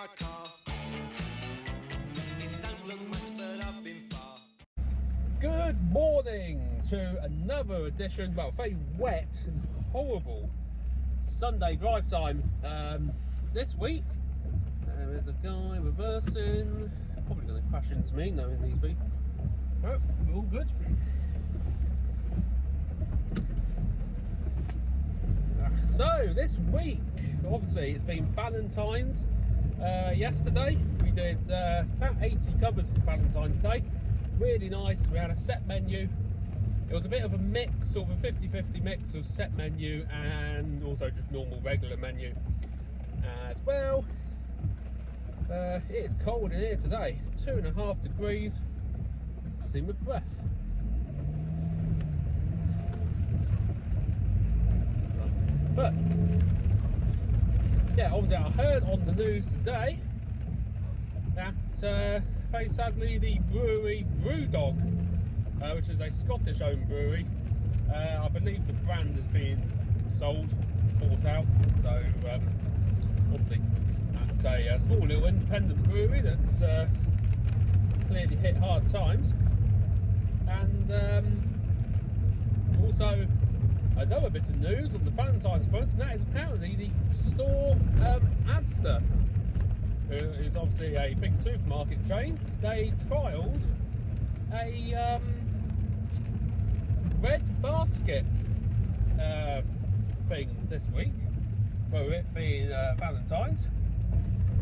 my car. It don't look much, but I've been far. Good morning to another edition, well, very wet and horrible Sunday drive time this week. There's a guy reversing, probably going to crash into me knowing these people. Oh, we're all good. So this week, obviously it's been Valentine's. Yesterday we did about 80 covers for Valentine's Day. Really nice. We had a set menu. It was a bit of a mix, sort of a 50-50 mix of set menu and also just normal regular menu as well. It is cold in here today. It's 2.5 degrees. See my breath. But yeah, obviously I heard on the news today that very sadly the brewery Brewdog, which is a Scottish owned brewery, I believe the brand is being sold, bought out. So obviously that's a small little independent brewery that's clearly hit hard times. And also another bit of news on the Valentine's front, and that is apparently the store Asda, who is obviously a big supermarket chain. They trialled a red basket thing this week, for it being Valentine's.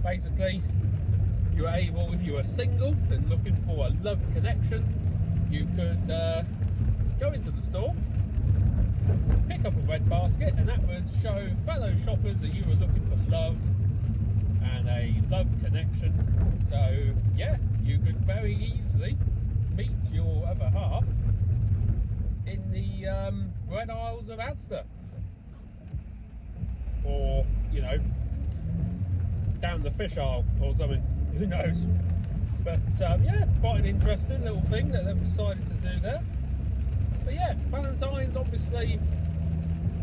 Basically, you were able, if you were single and looking for a love connection, you could go into the store, pick up a red basket, and that would show fellow shoppers that you were looking for love and a love connection. So yeah, you could very easily meet your other half in the bread aisles of Asda, or you know, down the fish aisle or something, who knows. But yeah, quite an interesting little thing that they've decided to do there. But yeah, Valentine's, obviously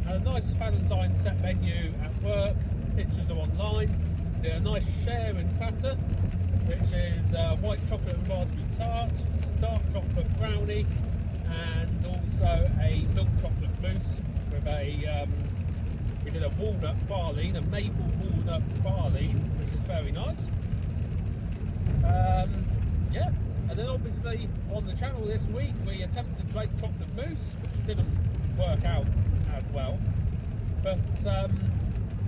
a nice Valentine's set menu at work. Pictures are online. Did a nice sharing platter, which is white chocolate and raspberry tart, dark chocolate brownie, and also a milk chocolate mousse with a we did a walnut praline, a maple walnut praline, which is very nice. Yeah, and then obviously on the channel this week we attempted to make chocolate mousse, which didn't work out as well. But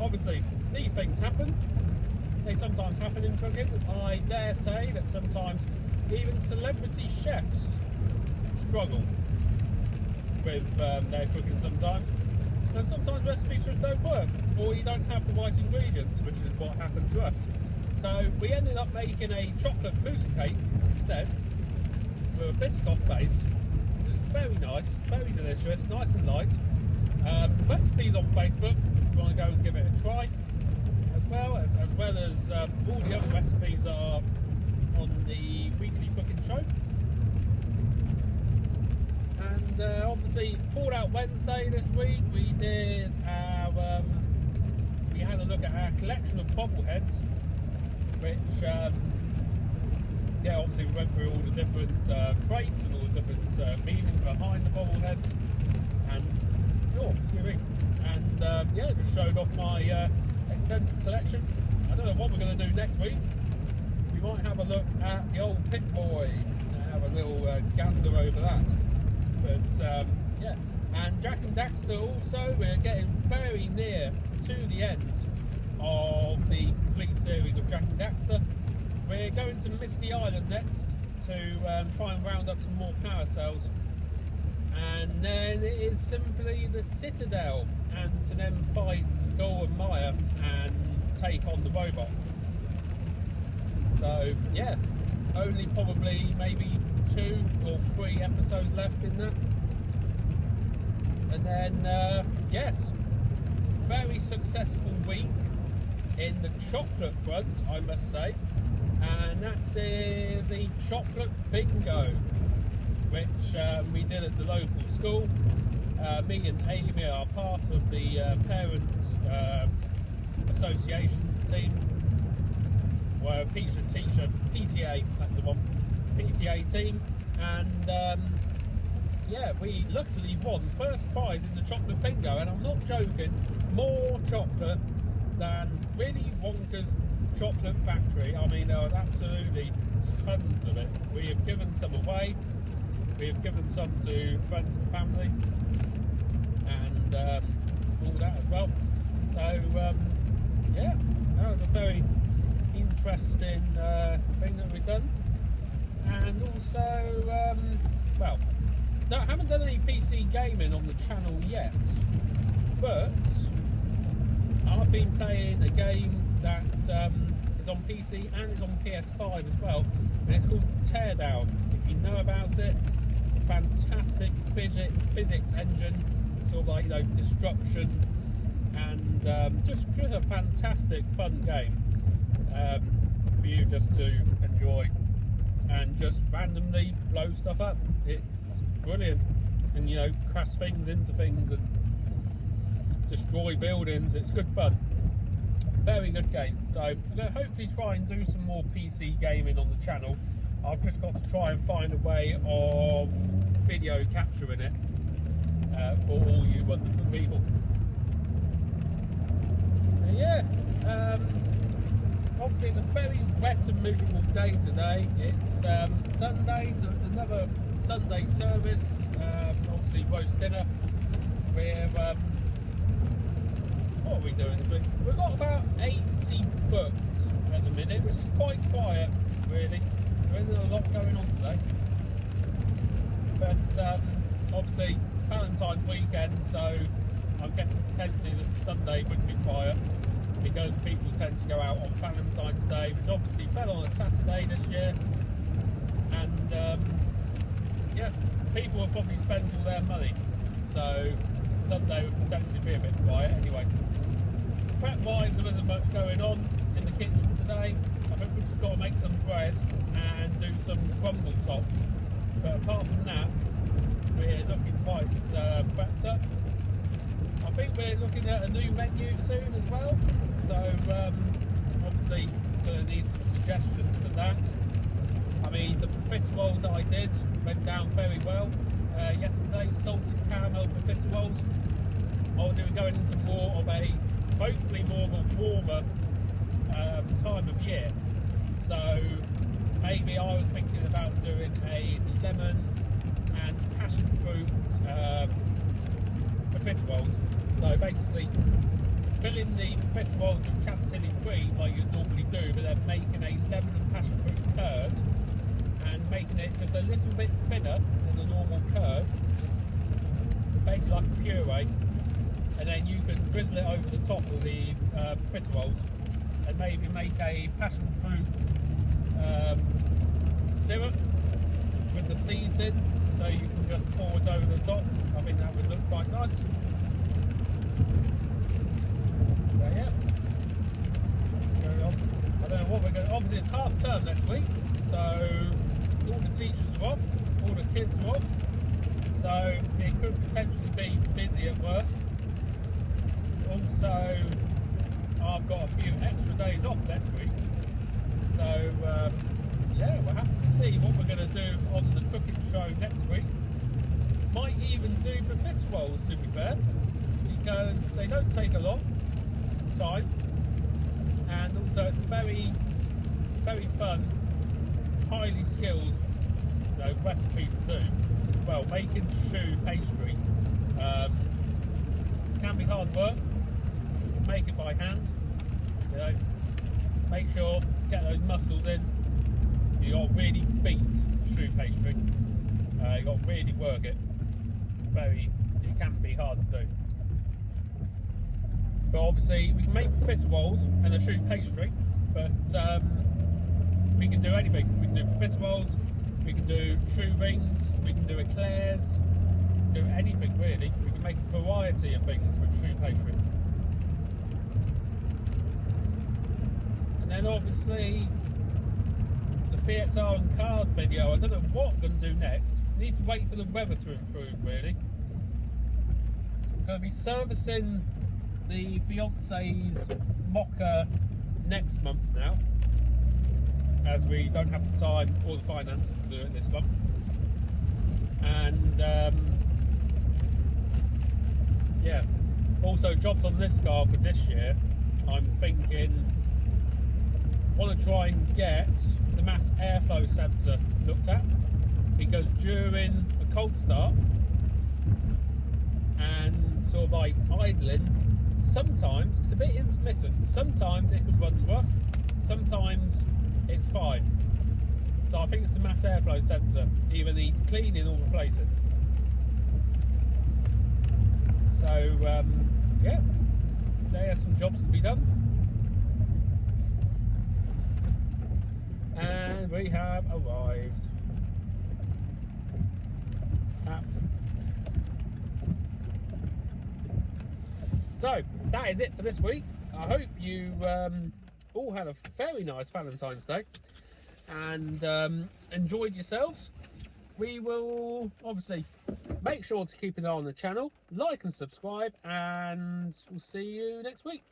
obviously these things happen. They sometimes happen in cooking. I dare say that sometimes even celebrity chefs struggle with their cooking sometimes. And sometimes recipes just don't work, or you don't have the right ingredients, which is what happened to us. So we ended up making a chocolate mousse cake instead, with a Biscoff base, which is very nice, very delicious, nice and light. Recipes on Facebook if you want to go and give it a try, as well as all the other recipes are on the weekly cooking show. And obviously Fallout Wednesday this week we did our we had a look at our collection of bobbleheads, which yeah, obviously we went through all the different traits and all the different meanings behind the bobbleheads, and yeah, just showed off my extensive collection. I don't know what we're going to do next week. We might have a look at the old Pit Boy and have a little gander over that. But yeah, and Jack and Daxter also, we're getting very near to the end of the complete series of Jack and Daxter. We're going to Misty Island next to try and round up some more parasails, and then it is simply the Citadel, and to then fight Gull and Maya and take on the robot. So yeah, only probably maybe 2 or 3 episodes left in that. And then yes, very successful week in the chocolate front, I must say, and that is the chocolate bingo, which we did at the local school. Me and Amy are part of the parents association team, well, teacher, PTA, that's the one, PTA team, and yeah, we luckily won first prize in the chocolate bingo, and I'm not joking, more chocolate than Willy Wonka's chocolate factory. I mean, there was absolutely tons of it. We have given some away, we have given some to friends and family, and all that as well. So yeah, that was a very interesting thing that we've done. And also, well, I haven't done any PC gaming on the channel yet, but I've been playing a game that is on PC and is on PS5 as well, and it's called Teardown. If you know about it, it's a fantastic physics engine, sort of like, you know, destruction, and just a fantastic fun game for you just to enjoy and just randomly blow stuff up. It's brilliant, and, you know, crash things into things and destroy buildings. It's good fun, very good game. So I'm going to hopefully try and do some more PC gaming on the channel. I've just got to try and find a way of video capturing it for all you wonderful people. Yeah, obviously it's a very wet and miserable day today. It's Sunday, so it's another Sunday service. Obviously roast dinner. We're what are we doing this week? We've got about 80 booked at the minute, which is quite quiet really. There isn't a lot going on today, but obviously Valentine weekend, so I'm guessing potentially this Sunday would be quiet, because people tend to go out on Valentine's Day, which obviously fell on a Saturday this year, and yeah, people will probably spend all their money, so Sunday would potentially be a bit quiet anyway. Prep wise, there isn't much going on in the kitchen today. I think we've just got to make some bread and do some crumble top, but apart from that, we're looking quite prepped up. I think we're looking at a new menu soon as well, so obviously going to need some suggestions for that. I mean, the profiteroles that I did went down very well yesterday, salted caramel profiteroles. Obviously we're going into more of a, hopefully more of a warmer time of year, so maybe I was thinking about doing a lemon and passion fruit profiteroles. So basically filling the profiteroles with chantilly free like you normally do, but then making a lemon and passion fruit curd and making it just a little bit thinner than the normal curd, basically like a puree, and then you can drizzle it over the top of the profiteroles and maybe make a passion fruit syrup with the seeds in, so you can just pour it over the top. I think that would look quite nice. So yeah, going on. I don't know what we're going to, obviously it's half term next week, so all the teachers are off, all the kids are off, so it could potentially be busy at work. Also, I've got a few extra days off next week, so yeah, we'll have to see what we're going to do on the cooking show next week. Might even do profiteroles, to be fair, because they don't take a long time, and also it's very, very fun, highly skilled, you know, recipe to do. Well, making choux pastry can be hard work. Make it by hand, you know, make sure get those mussels in. You got to really beat choux pastry. You got to really work it. It can be hard to do. But obviously we can make profiteroles and a choux pastry, but we can do anything. We can do profiteroles, we can do choux rings, we can do eclairs, do anything really. We can make a variety of things with choux pastry. And then obviously the VXR and cars video, I don't know what I'm going to do next. I need to wait for the weather to improve really. I'm going to be servicing the fiance's Mocha next month now, as we don't have the time or the finances to do it this month. And yeah, also jobs on this car for this year. I'm thinking, want to try and get the mass airflow sensor looked at, because during a cold start and sort of like idling, sometimes it's a bit intermittent. Sometimes it can run rough, sometimes it's fine. So I think it's the mass airflow sensor, either needs cleaning or replacing. So yeah, there are some jobs to be done. And we have arrived at... So that is it for this week. I hope you all had a very nice Valentine's Day and enjoyed yourselves. We will obviously make sure to keep an eye on the channel, like and subscribe, and we'll see you next week.